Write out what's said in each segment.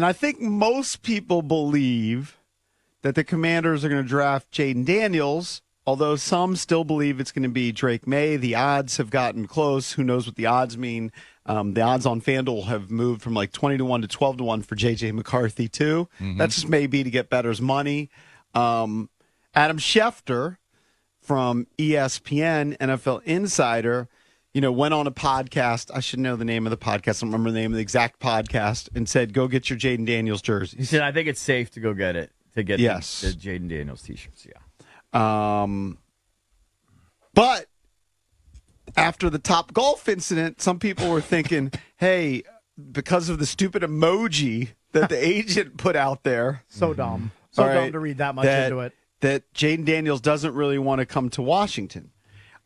And I think most people believe that the Commanders are going to draft Jayden Daniels, although some still believe it's going to be Drake Maye. The odds have gotten close. Who knows what the odds mean? The odds on FanDuel have moved from like 20-1 to 12-1 for J.J. McCarthy, too. Mm-hmm. That just may be to get bettor's money. Adam Schefter from ESPN, NFL Insider, went on a podcast. I should know the name of the podcast. I don't remember the name of the exact podcast, and said, go get your Jayden Daniels jersey. He said, I think it's safe to go get it, to get the Jayden Daniels T-shirts, yeah. But after the Topgolf incident, some people were thinking, hey, because of the stupid emoji that the agent put out there. So dumb. So dumb to read that much into it. That Jayden Daniels doesn't really want to come to Washington.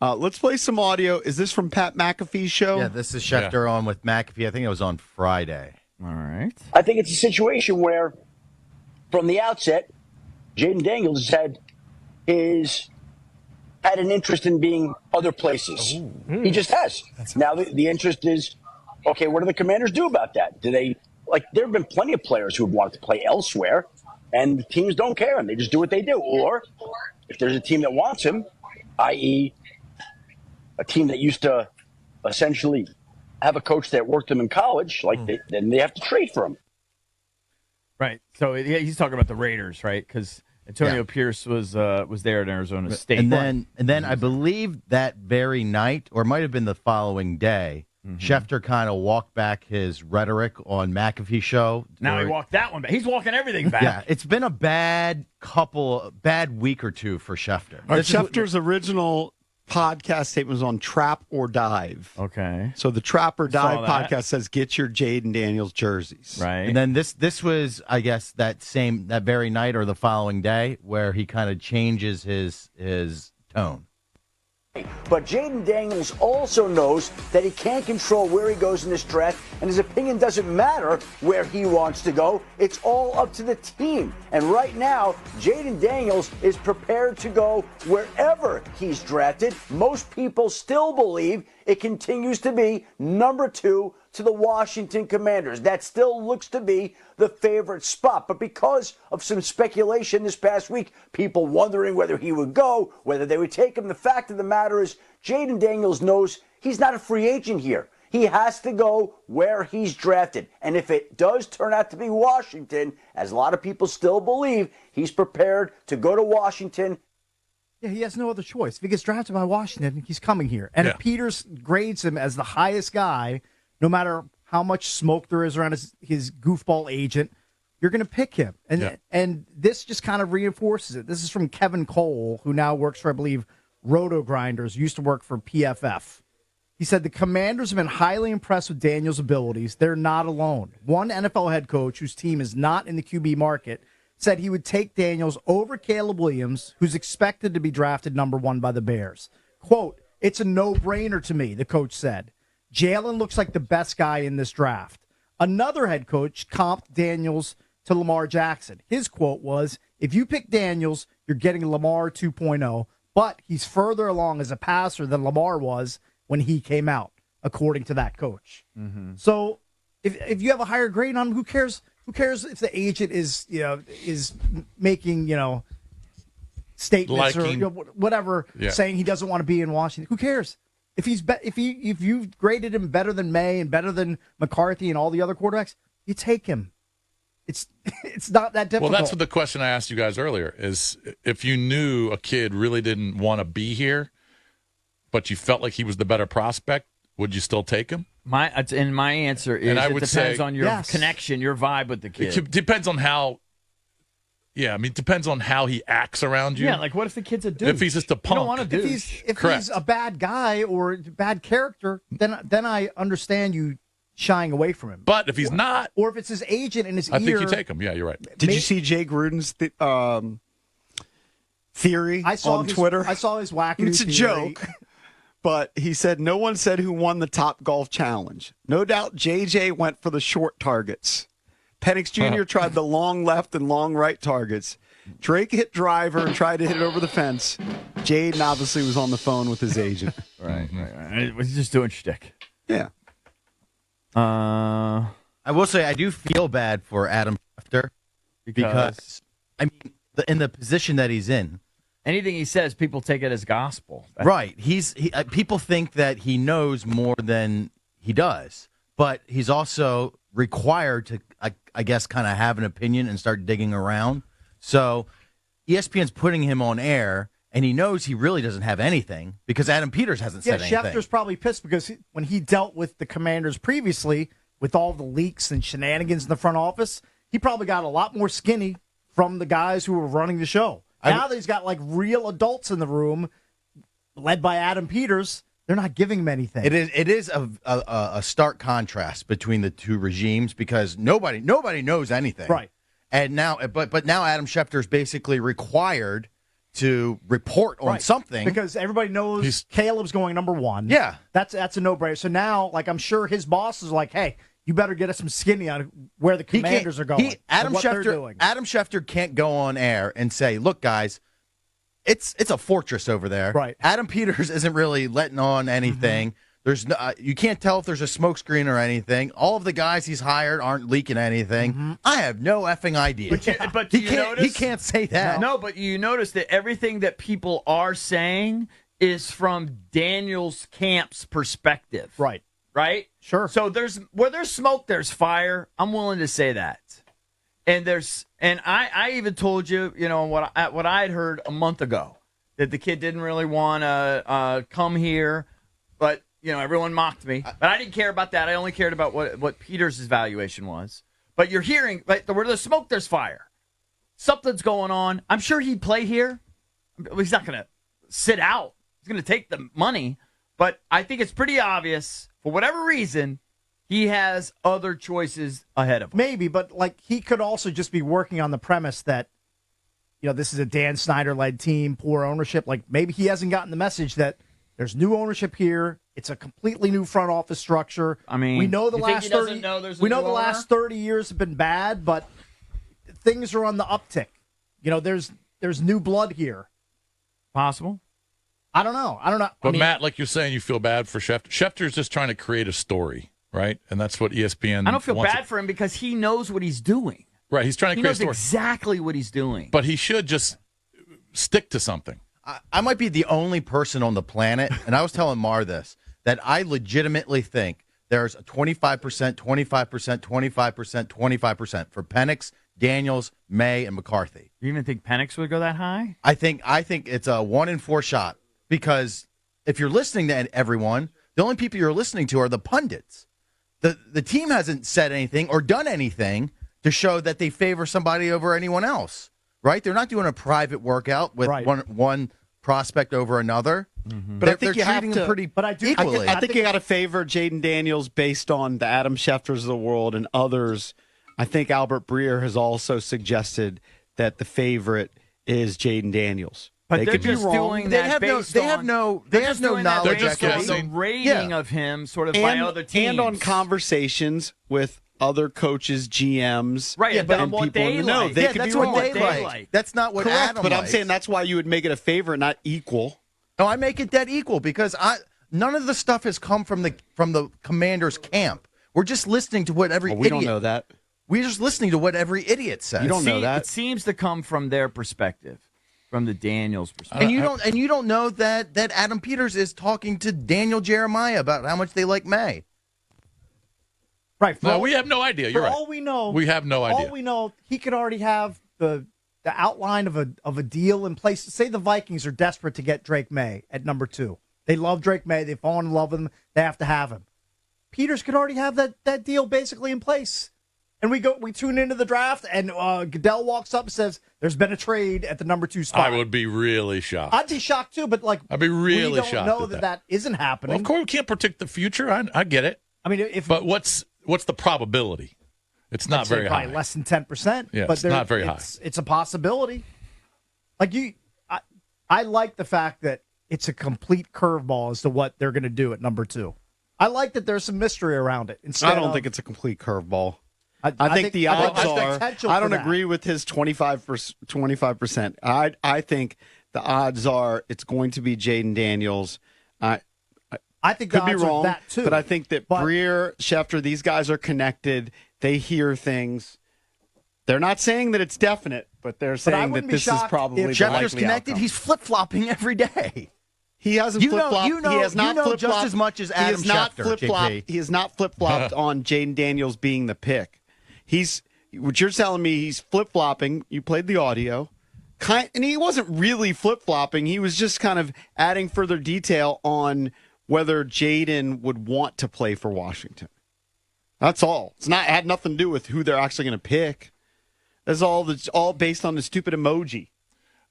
Let's play some audio. Is this from Pat McAfee's show? Yeah, this is Shefter on with McAfee. I think it was on Friday. All right. I think it's a situation where, from the outset, Jayden Daniels had an interest in being other places. He just has. Now the interest is, okay, what do the Commanders do about that? Do they, there have been plenty of players who have wanted to play elsewhere, and the teams don't care, and they just do what they do. Or if there's a team that wants him, i.e. a team that used to essentially have a coach that worked him in college, then they have to trade for him. Right. So he's talking about the Raiders, right? Because Antonio Pierce was there at Arizona State. And then I believe that very night, or it might have been the following day, Schefter kind of walked back his rhetoric on McAfee's show. Now he walked that one back. He's walking everything back. Yeah, it's been a bad week or two for Schefter. Schefter's original podcast statement was on Trap or Dive. Okay. So the Trap or Dive podcast says, get your Jayden Daniels jerseys. Right. And then this was, I guess, that very night or the following day where he kind of changes his tone. But Jayden Daniels also knows that he can't control where he goes in this draft, and his opinion doesn't matter where he wants to go. It's all up to the team. And right now, Jayden Daniels is prepared to go wherever he's drafted. Most people still believe it continues to be number 2 to the Washington Commanders. That still looks to be the favorite spot. But because of some speculation this past week, people wondering whether he would go, whether they would take him, the fact of the matter is Jayden Daniels knows he's not a free agent here. He has to go where he's drafted. And if it does turn out to be Washington, as a lot of people still believe, he's prepared to go to Washington. Yeah, he has no other choice. If he gets drafted by Washington, he's coming here. And if Peters grades him as the highest guy, no matter how much smoke there is around his goofball agent, you're going to pick him. And this just kind of reinforces it. This is from Kevin Cole, who now works for, I believe, Roto Grinders, used to work for PFF. He said the Commanders have been highly impressed with Daniels' abilities. They're not alone. One NFL head coach whose team is not in the QB market said he would take Daniels over Caleb Williams, who's expected to be drafted number 1 by the Bears. Quote, it's a no-brainer to me, the coach said. Jalen looks like the best guy in this draft. Another head coach comped Daniels to Lamar Jackson. His quote was, if you pick Daniels, you're getting Lamar 2.0, but he's further along as a passer than Lamar was when he came out, according to that coach. Mm-hmm. So if you have a higher grade on him, who cares? Who cares if the agent is making statements or whatever, saying he doesn't want to be in Washington? Who cares? If you've graded him better than May and better than McCarthy and all the other quarterbacks, you take him. It's not that difficult. Well, that's what the question I asked you guys earlier is: if you knew a kid really didn't want to be here, but you felt like he was the better prospect, would you still take him? My answer is it depends on your connection, your vibe with the kid. It depends on how. Yeah, I mean, it depends on how he acts around you. Yeah, like what if the kid's a douche? If he's just a punk. You don't want a douche. If he's a bad guy or bad character, then I understand you shying away from him. But if he's not, or if it's his agent in his ear, I think you take him. Yeah, you're right. Did you see Jay Gruden's theory on Twitter? I saw his wacky. It's a joke. But he said no one said who won the Topgolf challenge. No doubt JJ went for the short targets. Penix Jr. tried the long left and long right targets. Drake hit driver and tried to hit it over the fence. Jayden obviously was on the phone with his agent. Right. He's just doing shtick. Yeah. I will say I do feel bad for Adam Schefter because I mean, in the position that he's in. Anything he says, people take it as gospel. Right. People think that he knows more than he does, but he's also required to, I guess, kind of have an opinion and start digging around. So ESPN's putting him on air, and he knows he really doesn't have anything because Adam Peters hasn't said anything. Schefter's probably pissed because when he dealt with the Commanders previously, with all the leaks and shenanigans in the front office, he probably got a lot more skinny from the guys who were running the show. Now that he's got like real adults in the room, led by Adam Peters, they're not giving him anything. It is a stark contrast between the two regimes because nobody knows anything. Right. And now, but now Adam Schefter is basically required to report on something because everybody knows Caleb's going number 1. Yeah, that's a no-brainer. So now, like, I'm sure his boss is like, "Hey, you better get us some skinny on where the Commanders are going." Adam Schefter can't go on air and say, "Look, guys, it's a fortress over there." Right. Adam Peters isn't really letting on anything. Mm-hmm. There's no, you can't tell if there's a smokescreen or anything. All of the guys he's hired aren't leaking anything. Mm-hmm. I have no effing idea. But he can't say that. No, but you notice that everything that people are saying is from Daniels' camp's perspective. Right. Right? Sure. So where there's smoke, there's fire. I'm willing to say that. And I even told you, what I had heard a month ago, that the kid didn't really want to come here, but everyone mocked me. But I didn't care about that. I only cared about what Peters' evaluation was. But you're hearing, like, where there's smoke, there's fire. Something's going on. I'm sure he'd play here. He's not going to sit out. He's going to take the money. But I think it's pretty obvious, for whatever reason, he has other choices ahead of him. Maybe, but like he could also just be working on the premise that, this is a Dan Snyder-led team, poor ownership. Like maybe he hasn't gotten the message that there's new ownership here. It's a completely new front office structure. I mean, we know the last 30 years have been bad, but things are on the uptick. There's new blood here. Possible. I don't know. But Matt, like you're saying, you feel bad for Schefter. Schefter's just trying to create a story, right? And that's what ESPN. I don't feel bad for him because he knows what he's doing. Right, he's trying to create a story. He knows exactly what he's doing. But he should just stick to something. I might be the only person on the planet, and I was telling Mar this, that I legitimately think there's a 25%, 25%, 25%, 25% for Penix, Daniels, Maye, and McCarthy. You even think Penix would go that high? I think it's a 1 in 4 shot because if you're listening to everyone, the only people you're listening to are the pundits. The team hasn't said anything or done anything to show that they favor somebody over anyone else, right? They're not doing a private workout with one prospect over another. Mm-hmm. But I think they're treating them pretty equally. I think you got to favor Jayden Daniels based on the Adam Schefters of the world and others. I think Albert Breer has also suggested that the favorite is Jayden Daniels. But they could be wrong. They have no knowledge. They're just guessing. The rating of him, sort of by other teams, and on conversations with other coaches, GMs, right? But what they like. They could that's be what wrong. they like. That's not what Correct, Adam but likes. I'm saying that's why you would make it a favorite, not equal. No, I make it dead equal because none of the stuff has come from the Commanders' camp. We're just listening to what every we don't know that. We're just listening to what every idiot says. You don't know that. It seems to come from their perspective, from the Daniels perspective. And you don't know that Adam Peters is talking to Daniel Jeremiah about how much they like Maye. Right. No, we have no idea. You're right. All we know, we have no idea. All we know, he could already have the outline of a deal in place. Say the Vikings are desperate to get Drake Maye at number 2. They love Drake Maye. They've fallen in love with him. They have to have him. Peters could already have that deal basically in place. And we tune into the draft, and Goodell walks up and says, "There's been a trade at the number 2 spot." I would be really shocked. I'd be shocked too, but I'd be really shocked. We don't know that isn't happening. Well, of course, we can't predict the future. I get it. I mean, but what's the probability? It's not very high. Less than 10%. Yeah, but it's not very high. It's a possibility. I like the fact that it's a complete curveball as to what they're going to do at number 2. I like that there's some mystery around it. I don't think it's a complete curveball. I think the odds are. I don't agree with his 25%. I think the odds are it's going to be Jayden Daniels. I think could the be odds wrong, are that too. but I think that Breer, Schefter, these guys are connected. they hear things. They're not saying that it's definite, but they're saying that this is probably the Schefter's likely connected. outcome. He's flip-flopping every day. He hasn't flip-flopped. He has not flip-flopped just as much as Adam Schefter, JP. He has not flip-flopped on Jayden Daniels being the pick. What you're telling me, he's flip-flopping. You played the audio. And he wasn't really flip-flopping. He was just kind of adding further detail on whether Jayden would want to play for Washington. That's all. It had nothing to do with who they're actually going to pick. That's all based on the stupid emoji.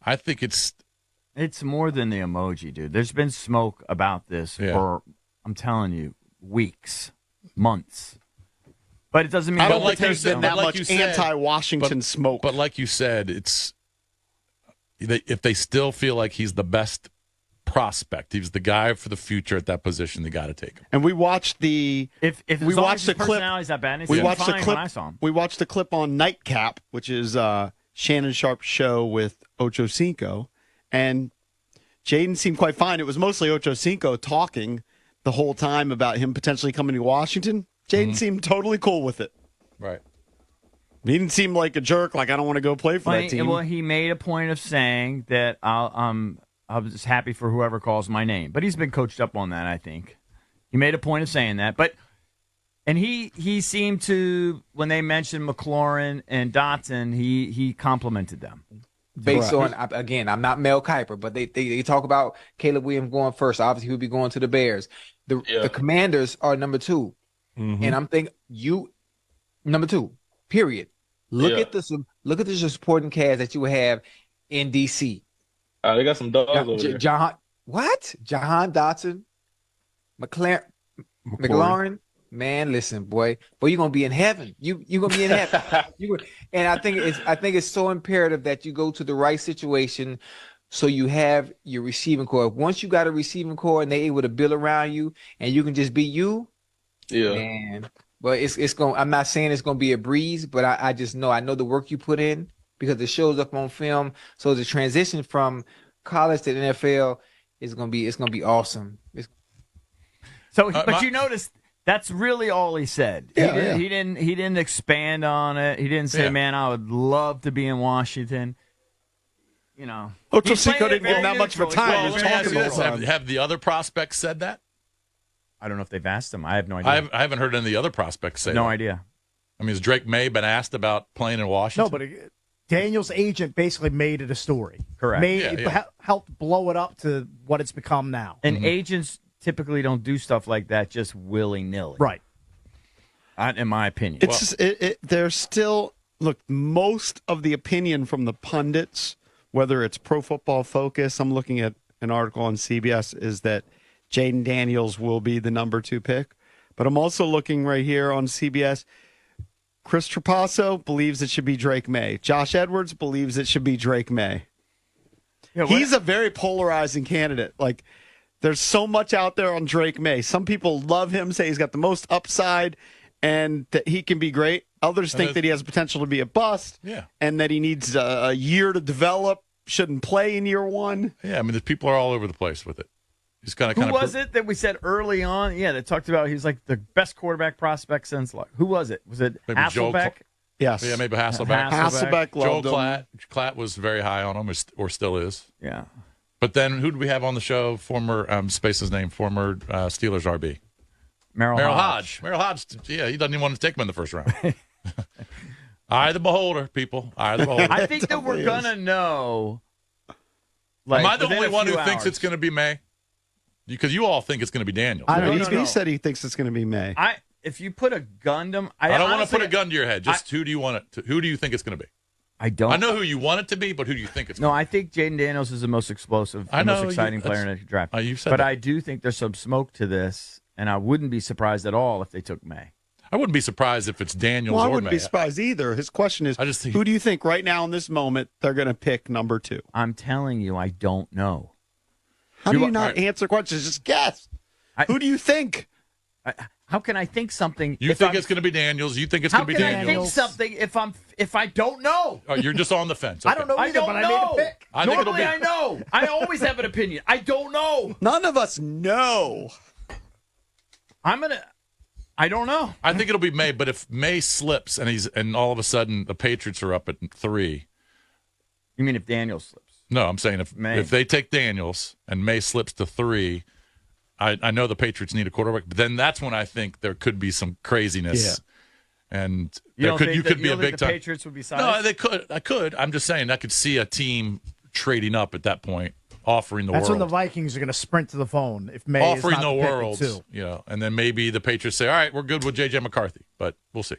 I think it's more than the emoji, dude. There's been smoke about this for, I'm telling you, weeks, months. But it doesn't mean I don't like think there's you been said- that but like much you said- anti-Washington smoke. But like you said, if they still feel like he's the best prospect, he's the guy for the future at that position, they got to take him. And we watched the we watched the clip. Personality's that bad. We watched the clip when I saw him. We watched the clip on Nightcap, which is Shannon Sharp's show with Ocho Cinco, and Jayden seemed quite fine. It was mostly Ocho Cinco talking the whole time about him potentially coming to Washington. Jayden seemed totally cool with it. Right. He didn't seem like a jerk, like I don't want to go play for that team. Well, he made a point of saying that I was happy for whoever calls my name. But he's been coached up on that, I think. He made a point of saying that. And he seemed to, when they mentioned McLaurin and Dotson, he complimented them. Based on, again, I'm not Mel Kiper, but they talk about Caleb Williams going first. Obviously, he'll be going to the Bears. The Commanders are number 2. Mm-hmm. And I'm thinking, number 2, period. Look at the supporting cast that you have in D.C. They got some dogs over there. Jahan Dotson, McLaurin. Man, listen, boy, you're gonna be in heaven. You're gonna be in heaven. And I think it's so imperative that you go to the right situation, so you have your receiving core. Once you got a receiving core and they're able to build around you, and you can just be you. Yeah, man. But it's going. I'm not saying it's gonna be a breeze, but I just know. I know the work you put in because it shows up on film. So the transition from college to the NFL is gonna be awesome. But you notice that's really all he said. He didn't expand on it. He didn't say, "Man, I would love to be in Washington." You know, Ocho Cinco didn't give him that much of a time. Well, have the other prospects said that? I don't know if they've asked him. I have no idea. I haven't heard any of the other prospects say that. No idea. I mean, has Drake Maye been asked about playing in Washington? No, but Daniel's agent basically made it a story. Correct. Helped blow it up to what it's become now. And agents typically don't do stuff like that just willy-nilly. Right. In my opinion. There's still, look, most of the opinion from the pundits, whether it's Pro Football Focus, I'm looking at an article on CBS, is that Jayden Daniels will be the number 2 pick. But I'm also looking right here on CBS. Chris Trapasso believes it should be Drake Maye. Josh Edwards believes it should be Drake Maye. Yeah, he's a very polarizing candidate. Like, there's so much out there on Drake Maye. Some people love him, say he's got the most upside and that he can be great. Others think that he has potential to be a bust and that he needs a year to develop, shouldn't play in year 1. Yeah, I mean, the people are all over the place with it. He's kind of. Who was it that we said early on? Yeah, that talked about he's like the best quarterback prospect since. Who was it? Was it maybe Hasselbeck? Yes. Yeah, maybe Hasselbeck. Hasselbeck loved Joel him. Klatt was very high on him, or still is. Yeah. But then who did we have on the show? Former Space's name, former Steelers RB. Merrill Hodge. Merrill Hodge. Yeah, he doesn't even want to take him in the first round. Eye of the beholder, people. Eye of the beholder. I think that we're gonna know. Am I the only one who thinks it's going to be Maye? Because you all think it's going to be Daniels. He said he thinks it's going to be Maye. If you put a gun to him, I don't want to put a gun to your head. Just who do you want it to? Who do you think it's going to be? I don't. I know who you want it to be, but who do you think it's? No, I think Jayden Daniels is the most explosive, most exciting player in the draft. You said but that. I do think there's some smoke to this, and I wouldn't be surprised at all if they took Maye. I wouldn't be surprised if it's Daniels or Maye. I wouldn't be surprised either. His question is, who do you think right now in this moment they're going to pick number 2? I'm telling you, I don't know. How do you not answer questions? Just guess. Who do you think? How can I think something? You think it's going to be Daniels? You think it's going to be Daniels? How can I think something if I don't know? Oh, you're just on the fence. Okay. I don't know either, but I made a pick. Normally I know. I always have an opinion. I don't know. None of us know. I don't know. I think it'll be Maye, but if Maye slips and all of a sudden the Patriots are up at 3. You mean if Daniels slips? No, I'm saying if they take Daniels and Maye slips to 3, I know the Patriots need a quarterback, but then that's when I think there could be some craziness. Yeah. And You could be a big time. Patriots would be sized? No, they could. I could. I'm just saying I could see a team trading up at that point, offering the That's world. when the Vikings are going to sprint to the phone if Maye offering is not the the pick at world. 2. And then maybe the Patriots say, all right, we're good with J.J. McCarthy, but we'll see.